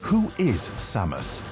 Who is Samus?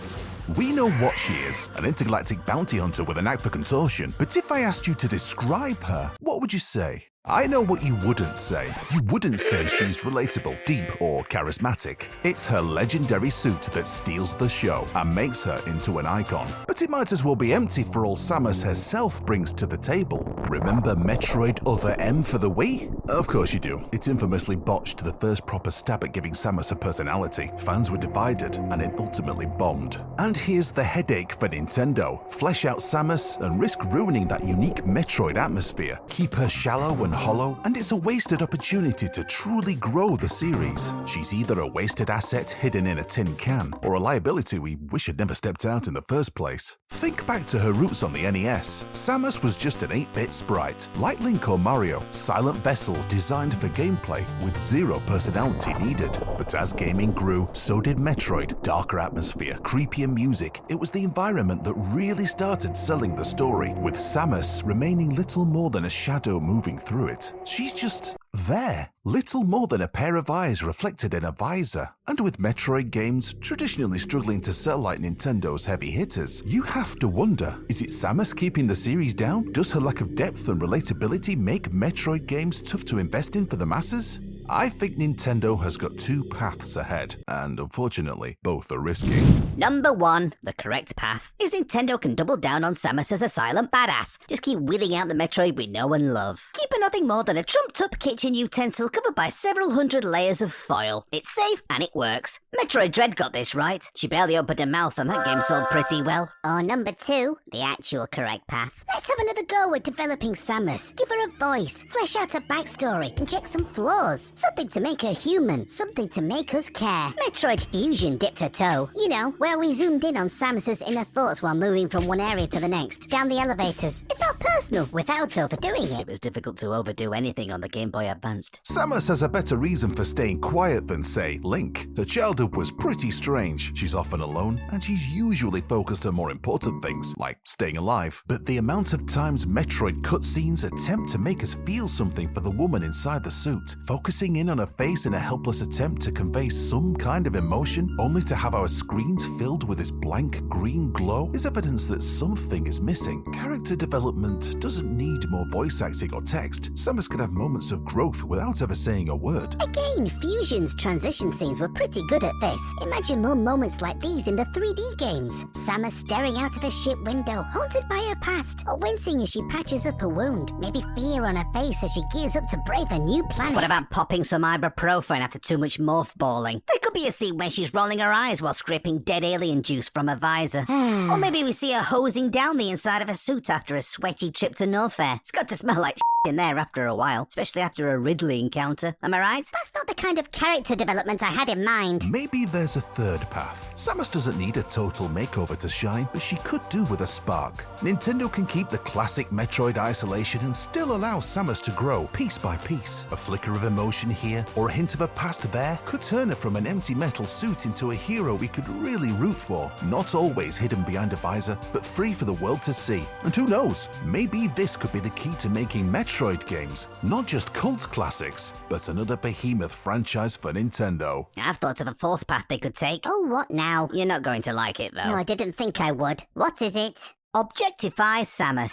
We know what she is, an intergalactic bounty hunter with a knack for contortion, but if I asked you to describe her, what would you say? I know what you wouldn't say. You wouldn't say she's relatable, deep, or charismatic. It's her legendary suit that steals the show and makes her into an icon. But it might as well be empty for all Samus herself brings to the table. Remember Metroid Other M for the Wii? Of course you do. It infamously botched the first proper stab at giving Samus a personality. Fans were divided, and it ultimately bombed. And here's the headache for Nintendo. Flesh out Samus and risk ruining that unique Metroid atmosphere. Keep her shallow and hollow, and it's a wasted opportunity to truly grow the series. She's either a wasted asset hidden in a tin can, or a liability we wish had never stepped out in the first place. Think back to her roots on the NES. Samus was just an 8-bit sprite, like Link or Mario, silent vessels designed for gameplay with zero personality needed. But as gaming grew, so did Metroid. Darker atmosphere, creepier music. It was the environment that really started selling the story, with Samus remaining little more than a shadow moving through it. She's just there, little more than a pair of eyes reflected in a visor. And with Metroid games traditionally struggling to sell like Nintendo's heavy hitters, you have to wonder, is it Samus keeping the series down? Does her lack of depth and relatability make Metroid games tough to invest in for the masses? I think Nintendo has got two paths ahead, and unfortunately, both are risky. Number 1, the correct path, is Nintendo can double down on Samus as a silent badass. Just keep wheeling out the Metroid we know and love. Keep her nothing more than a trumped-up kitchen utensil covered by several hundred layers of foil. It's safe, and it works. Metroid Dread got this right. She barely opened her mouth, and that game sold pretty well. Or number 2, the actual correct path. Let's have another go at developing Samus. Give her a voice, flesh out her backstory, and check some flaws. Something to make her human, something to make us care. Metroid Fusion dipped her toe. You know, where we zoomed in on Samus's inner thoughts while moving from one area to the next, down the elevators. It felt personal without overdoing it. It was difficult to overdo anything on the Game Boy Advanced. Samus has a better reason for staying quiet than, say, Link. Her childhood was pretty strange. She's often alone, and she's usually focused on more important things, like staying alive. But the amount of times Metroid cutscenes attempt to make us feel something for the woman inside the suit, focusing in on her face in a helpless attempt to convey some kind of emotion, only to have our screens filled with this blank green glow, is evidence that something is missing. Character development doesn't need more voice acting or text. Samus could have moments of growth without ever saying a word. Again, Fusion's transition scenes were pretty good at this. Imagine more moments like these in the 3D games. Samus staring out of a ship window, haunted by her past, or wincing as she patches up a wound. Maybe fear on her face as she gears up to brave a new planet. What about popping some ibuprofen after too much mothballing? There could be a scene where she's rolling her eyes while scraping dead alien juice from her visor. Or maybe we see her hosing down the inside of her suit after a sweaty trip to Norfair. It's got to smell like in there after a while, especially after a Ridley encounter. Am I right? That's not the kind of character development I had in mind. Maybe there's a third path. Samus doesn't need a total makeover to shine, but she could do with a spark. Nintendo can keep the classic Metroid isolation and still allow Samus to grow piece by piece. A flicker of emotion here, or a hint of a past there, could turn her from an empty metal suit into a hero we could really root for. Not always hidden behind a visor, but free for the world to see. And who knows, maybe this could be the key to making Metroid games not just cult classics, but another behemoth franchise for Nintendo. I've thought of a fourth path they could take. Oh, what now? You're not going to like it, though. No, I didn't think I would. What is it? Objectify Samus.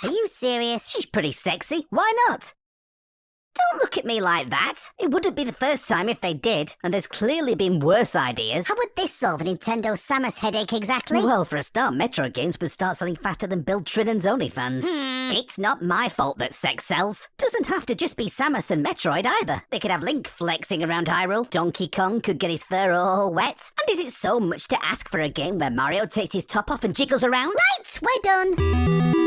Are you serious? She's pretty sexy. Why not? Don't look at me like that. It wouldn't be the first time if they did, and there's clearly been worse ideas. How would this solve Nintendo's Samus headache exactly? Well, for a start, Metroid games would start selling faster than Bill Trinnan's OnlyFans. It's not my fault that sex sells. Doesn't have to just be Samus and Metroid either. They could have Link flexing around Hyrule, Donkey Kong could get his fur all wet. And is it so much to ask for a game where Mario takes his top off and jiggles around? Right, we're done.